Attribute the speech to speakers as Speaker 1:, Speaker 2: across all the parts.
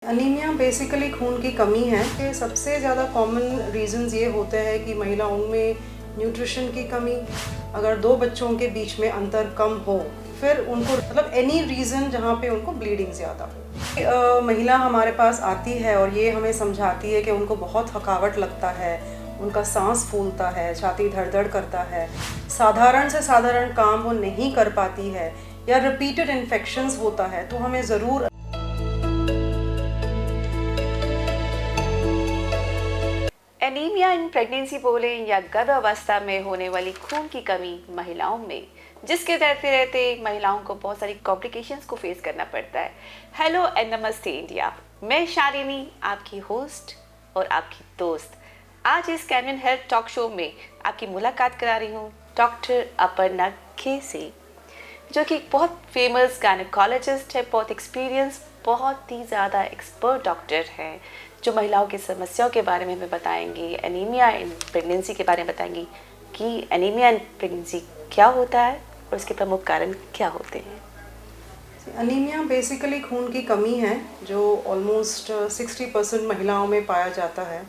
Speaker 1: Anaemia basically खून की कमी है कि सबसे ज़्यादा कॉमन रीज़न्स ये होते हैं कि महिलाओं में न्यूट्रिशन की कमी, अगर दो बच्चों के बीच में अंतर कम हो, फिर उनको मतलब एनी रीज़न जहाँ पे उनको ब्लीडिंग ज़्यादा हो। महिला हमारे पास आती है और ये हमें समझाती है कि उनको बहुत थकावट लगता है, उनका सांस फूलता है, छाती धड़ धड़ करता है, साधारण से साधारण काम वो नहीं कर पाती है या रिपीटेड इन्फेक्शंस होता है, तो हमें ज़रूर
Speaker 2: एनीमिया इन प्रेगनेंसी बोलें या गर्भावस्था में होने वाली खून की कमी महिलाओं में, जिसके रहते रहते महिलाओं को बहुत सारी कॉम्प्लिकेशंस को फेस करना पड़ता है। हेलो एंड नमस्ते इंडिया, मैं शालिनी आपकी होस्ट और आपकी दोस्त आज इस कैनियन हेल्थ टॉक शो में आपकी मुलाकात करा रही हूँ डॉक्टर अपर्णा के से, जो कि बहुत फेमस गायनेकोलॉजिस्ट है, बहुत एक्सपीरियंस, बहुत ही ज़्यादा एक्सपर्ट डॉक्टर हैं, जो महिलाओं की समस्याओं के बारे में हमें बताएंगी, एनीमिया इन प्रेगनेंसी के बारे में बताएंगी कि एनीमिया इन प्रेगनेंसी क्या होता है और उसके प्रमुख कारण क्या होते हैं।
Speaker 1: अनीमिया बेसिकली खून की कमी है जो ऑलमोस्ट 60% महिलाओं में पाया जाता है।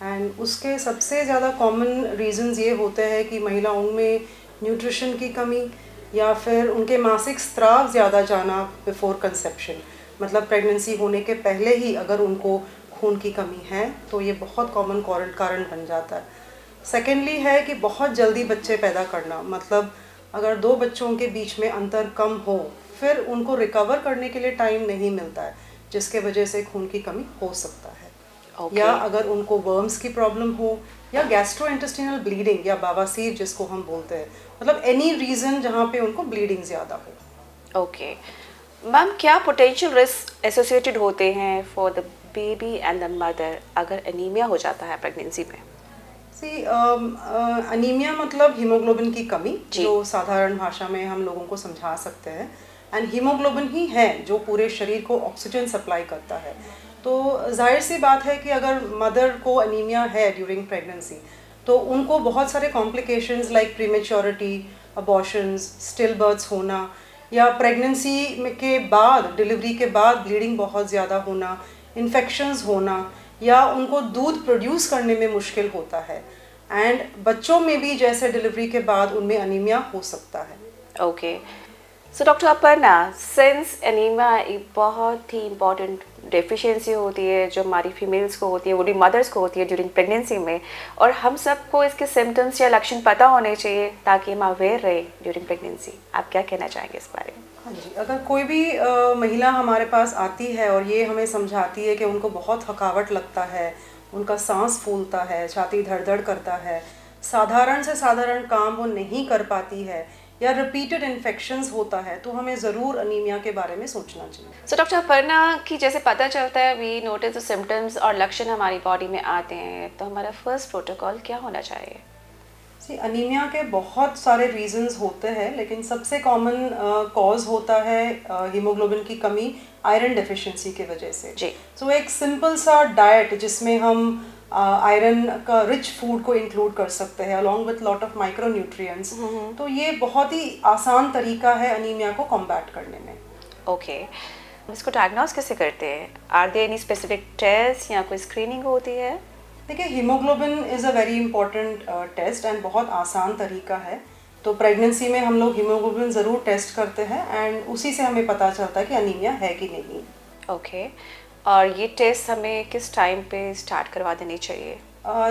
Speaker 1: एंड उसके सबसे ज़्यादा कॉमन रीजंस ये होते हैं कि महिलाओं में न्यूट्रिशन की कमी या फिर उनके मासिक स्राव ज़्यादा जाना बिफोर कंसेप्शन, मतलब प्रेगनेंसी होने के पहले ही अगर उनको खून की कमी है तो ये बहुत कॉमन कारण बन जाता है। सेकेंडली है कि बहुत जल्दी बच्चे पैदा करना, मतलब अगर दो बच्चों के बीच में अंतर कम हो, फिर उनको रिकवर करने के लिए टाइम नहीं मिलता है, जिसके वजह से खून की कमी हो सकता है। या अगर उनको वर्म्स की प्रॉब्लम हो या गैस्ट्रोइंटेस्टिनल ब्लीडिंग या बवासीर जिसको हम बोलते हैं, मतलब एनी रीज़न जहाँ पे उनको ब्लीडिंग ज़्यादा हो।
Speaker 2: ओके मैम, क्या पोटेंशियल रिस्क एसोसिएटेड होते हैं for the baby and the mother अगर एनीमिया हो जाता है प्रेगनेंसी में?
Speaker 1: अनीमिया मतलब हीमोग्लोबिन की कमी, जो साधारण भाषा में हम लोगों को समझा सकते हैं। एंड हीमोग्लोबिन ही है जो पूरे शरीर को ऑक्सीजन सप्लाई करता है। तो जाहिर सी बात है कि अगर मदर को अनीमिया है ड्यूरिंग प्रेगनेंसी, तो उनको बहुत सारे complications like prematurity, abortions, still births होना, या प्रेगनेंसी के बाद, डिलीवरी के बाद ब्लीडिंग बहुत ज़्यादा होना, इन्फेक्शंस होना, या उनको दूध प्रोड्यूस करने में मुश्किल होता है। एंड बच्चों में भी जैसे डिलीवरी के बाद उनमें अनीमिया हो सकता है।
Speaker 2: Okay, so doctor Aparna, since anaemia एक बहुत ही इम्पॉर्टेंट डेफिशिएंसी होती है जो हमारी फीमेल्स को होती है, वो मदर्स को होती है ड्यूरिंग प्रेगनेंसी में, और हम सबको इसके सिम्टम्स या लक्षण पता होने चाहिए ताकि हम अवेयर रहे ड्यूरिंग प्रेगनेंसी। आप क्या कहना चाहेंगे इस बारे में?
Speaker 1: हाँ जी, अगर कोई भी महिला हमारे पास आती है और ये हमें समझाती है कि उनको बहुत थकावट लगता है, उनका सांस फूलता है, छाती धड़ धड़ करता है, साधारण से साधारण काम वो नहीं कर पाती है, या रिपीटेड इन्फेक्शंस होता है, तो हमें ज़रूर अनीमिया के बारे में सोचना चाहिए।
Speaker 2: सो डॉक्टर अपर्णा, की जैसे पता चलता है वी नोटिस द सिम्टम्स और लक्षण हमारी बॉडी में आते हैं, तो हमारा फर्स्ट प्रोटोकॉल क्या होना चाहिए?
Speaker 1: अनीमिया के बहुत सारे रीजंस होते हैं, लेकिन सबसे कॉमन कॉज होता है हीमोग्लोबिन की कमी, आयरन डेफिशिएंसी की वजह से। सो एक सिंपल सा डाइट जिसमें हम आयरन का रिच फूड को इंक्लूड कर सकते हैं along with lot of micro nutrients, तो ये बहुत ही आसान तरीका है अनीमिया को कॉम्बैट करने में।
Speaker 2: ओके, इसको डायग्नोस कैसे करते हैं? Are there any specific test या कोई स्क्रीनिंग होती है?
Speaker 1: देखिए, haemoglobin is a very important test and बहुत आसान तरीका है। तो प्रेगनेंसी में हम लोग हीमोग्लोबिन ज़रूर टेस्ट करते हैं एंड उसी से हमें पता चलता है कि अनीमिया है कि नहीं।
Speaker 2: ओके, और ये टेस्ट हमें किस टाइम पे स्टार्ट करवा देनी चाहिए?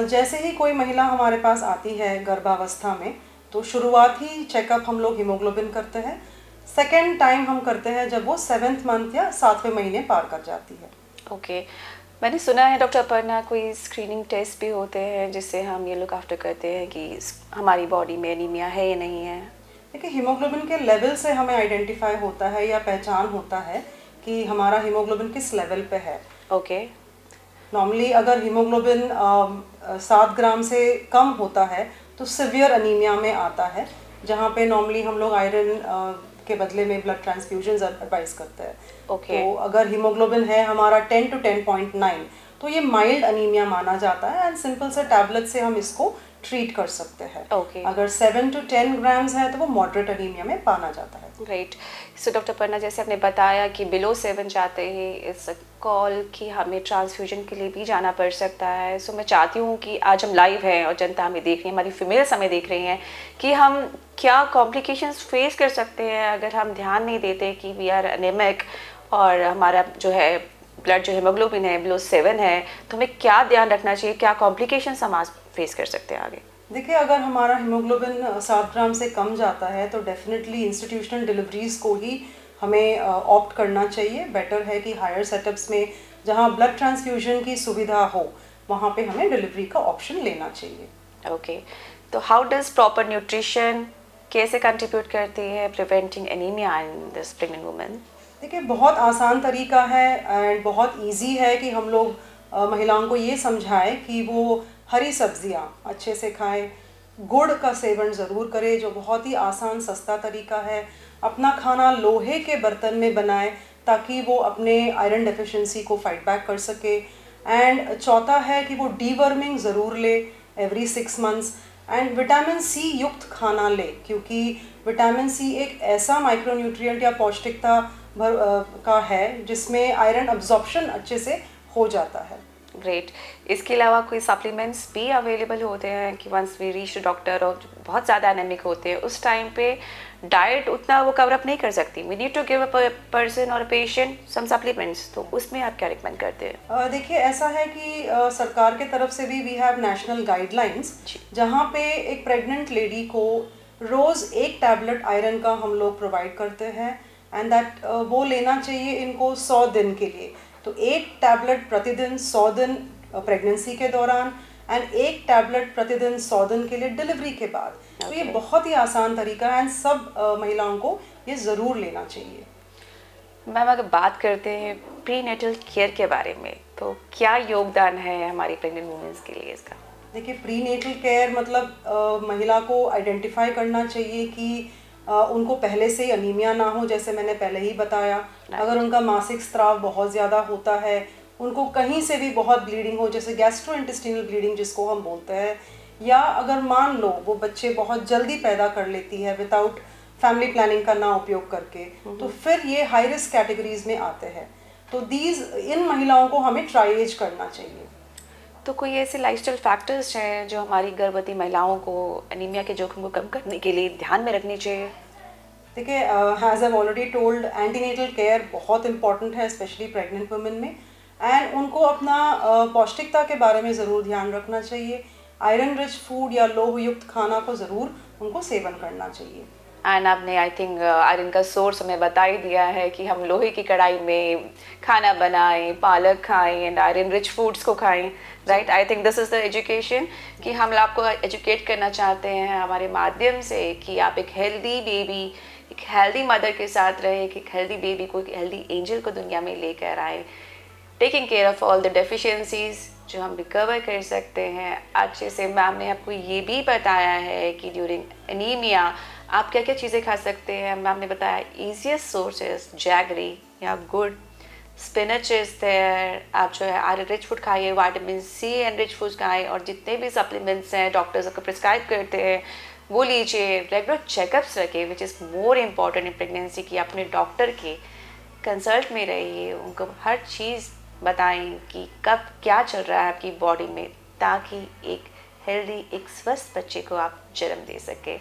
Speaker 1: जैसे ही कोई महिला हमारे पास आती है गर्भावस्था में, तो शुरुआती चेकअप हम लोग हीमोग्लोबिन करते हैं। सेकेंड टाइम हम करते हैं जब वो 7th मंथ या 7वें महीने पार कर जाती है।
Speaker 2: ओके, मैंने सुना है डॉक्टर अपर्णा कोई स्क्रीनिंग टेस्ट भी होते हैं जिससे हम ये लुक आफ्टर करते हैं कि हमारी बॉडी में एनीमिया है या नहीं है।
Speaker 1: देखिए, हीमोग्लोबिन के लेवल से हमें आइडेंटिफाई होता है या पहचान होता है कि हमारा हीमोग्लोबिन किस लेवल पे है।
Speaker 2: ओके,
Speaker 1: नॉर्मली अगर हीमोग्लोबिन 7 ग्राम से कम होता है तो सिवियर अनीमिया में आता है, जहाँ पे नॉर्मली हम लोग आयरन के बदले में ब्लड ट्रांसफ्यूजन एडवाइस करते हैं। तो अगर हीमोग्लोबिन है हमारा 10 to 10.9, तो ये माइल्ड अनीमिया माना जाता है एंड सिंपल से टैबलेट से हम इसको ट्रीट कर सकते हैं।
Speaker 2: Okay.
Speaker 1: अगर 7 to 10 ग्राम्स है तो वो मॉडरेट एनीमिया में माना जाता है।
Speaker 2: राइट। सो डॉक्टर पर्ना, जैसे आपने बताया कि बिलो 7 जाते ही इट्स कॉल कि हमें ट्रांसफ्यूजन के लिए भी जाना पड़ सकता है। सो मैं चाहती हूँ कि आज हम लाइव हैं और जनता हमें देख रही है, हमारी फीमेल्स हमें देख रही हैं, कि हम क्या कॉम्प्लिकेशंस फेस कर सकते हैं अगर हम ध्यान नहीं देते कि वी आर एनेमिक और हमारा जो है ब्लड जो हेमोग्लोबिन है बिलो 7 है, तो हमें क्या ध्यान रखना चाहिए, क्या कॉम्प्लिकेशंस हम आज फेस कर सकते हैं आगे?
Speaker 1: देखिए, अगर हमारा हीमोग्लोबिन 7 ग्राम से कम जाता है तो डेफिनेटली इंस्टीट्यूशनल डिलीवरीज को ही हमें ऑप्ट करना चाहिए। बेटर है कि हायर सेटअप्स में जहाँ ब्लड ट्रांसफ्यूजन की सुविधा हो वहाँ पे हमें डिलीवरी का ऑप्शन लेना चाहिए।
Speaker 2: ओके, तो हाउ डज प्रॉपर न्यूट्रिशन कैसे कंट्रीब्यूट करती है preventing anaemia in this pregnant women?
Speaker 1: देखिए, बहुत आसान तरीका है एंड बहुत इजी है कि हम लोग महिलाओं को ये समझाएं कि वो हरी सब्जियां अच्छे से खाएं, गुड़ का सेवन ज़रूर करें जो बहुत ही आसान सस्ता तरीका है। अपना खाना लोहे के बर्तन में बनाएं ताकि वो अपने आयरन डेफिशिएंसी को फाइट बैक कर सके। एंड चौथा है कि वो डीवर्मिंग ज़रूर ले every 6 months. And vitamin C युक्त खाना ले, क्योंकि विटामिन सी एक ऐसा माइक्रोन्यूट्रिएंट या पौष्टिकता का है जिसमें आयरन अब्जॉर्प्शन अच्छे से हो जाता है।
Speaker 2: ग्रेट। इसके अलावा कोई सप्लीमेंट्स भी अवेलेबल होते हैं कि वंस वी रीच डॉक्टर और बहुत ज़्यादा एनेमिक होते हैं उस टाइम पे डाइट उतना वो कवर अप नहीं कर सकती, we need to give a person और पेशेंट सम सप्लीमेंट्स, तो उसमें आप क्या रिकमेंड करते हैं?
Speaker 1: देखिए, ऐसा है कि सरकार के तरफ से भी वी हैव नेशनल गाइडलाइंस जहाँ पे एक प्रेग्नेंट लेडी को रोज़ एक टैबलेट आयरन का हम लोग प्रोवाइड करते हैं एंड दैट वो लेना चाहिए इनको 100 दिन के लिए। तो एक टैबलेट प्रतिदिन 100 दिन प्रेगनेंसी के दौरान एंड एक टैबलेट प्रतिदिन 100 दिन के लिए डिलीवरी के बाद। तो ये बहुत ही आसान तरीका है एंड सब महिलाओं को ये ज़रूर लेना चाहिए।
Speaker 2: मैम, अगर बात करते हैं प्री नेटल केयर के बारे में, तो क्या योगदान है हमारी प्रेग्नेंट वुमेन्स के लिए इसका?
Speaker 1: देखिए, प्री नेटल केयर मतलब महिला को आइडेंटिफाई करना चाहिए कि उनको पहले से ही अनीमिया ना हो, जैसे मैंने पहले ही बताया। अगर उनका मासिक स्राव बहुत ज़्यादा होता है, उनको कहीं से भी बहुत ब्लीडिंग हो, जैसे गैस्ट्रोइंटेस्टिनल ब्लीडिंग जिसको हम बोलते हैं, या अगर मान लो वो बच्चे बहुत जल्दी पैदा कर लेती है विदाउट फैमिली प्लानिंग का ना उपयोग करके, तो फिर ये हाई रिस्क कैटेगरीज में आते हैं। तो इन महिलाओं को हमें ट्राइएज करना चाहिए।
Speaker 2: तो कोई ऐसे लाइफस्टाइल फैक्टर्स हैं जो हमारी गर्भवती महिलाओं को एनीमिया के जोखिम को कम करने के लिए ध्यान में रखनी चाहिए?
Speaker 1: देखिए, has I already told, antenatal care बहुत इंपॉर्टेंट है स्पेशली प्रेग्नेंट वुमेन में। एंड उनको अपना पौष्टिकता के बारे में ज़रूर ध्यान रखना चाहिए। आयरन रिच फूड या लोह युक्त खाना को ज़रूर उनको सेवन करना चाहिए।
Speaker 2: एंड आपने आई थिंक आयरन का सोर्स हमें बता ही दिया है कि हम लोहे की कढ़ाई में खाना बनाएं, पालक खाएं एंड आयरन रिच फूड्स को खाएं, right? I think this is the education कि हम आपको एजुकेट करना चाहते हैं हमारे माध्यम से कि आप एक हेल्दी बेबी, एक हेल्दी मदर के साथ रहें, एक हेल्दी बेबी को, एक हेल्दी एंजल को दुनिया में लेकर आए, taking care of all the deficiencies जो हम रिकवर कर सकते हैं अच्छे से। मैम ने आपको ये भी बताया है कि ड्यूरिंग एनीमिया आप क्या क्या चीज़ें खा सकते हैं। मैम ने बताया ईजीएस्ट सोर्सेज जैगरी या गुड़, स्पिनच इज देयर, आप जो है आयरन रिच फूड खाइए, vitamin C and rich food खाएं, और जितने भी सप्लीमेंट्स हैं डॉक्टर्स आपको प्रिस्क्राइब करते हैं वो लीजिए। रेगुलर चेकअप्स रखिए which is more important in pregnancy की। अपने डॉक्टर के कंसल्ट में रहिए, उनको हर चीज़ बताएं कि कब क्या चल रहा है आपकी बॉडी में, ताकि एक हेल्दी, एक स्वस्थ बच्चे को आप जन्म दे सके।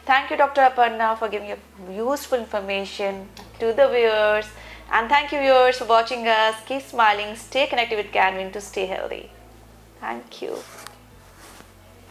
Speaker 2: Thank you doctor Aparna for giving useful information to the viewers, and thank you viewers for watching us. Keep smiling, stay connected with Canwin to stay healthy. Thank you.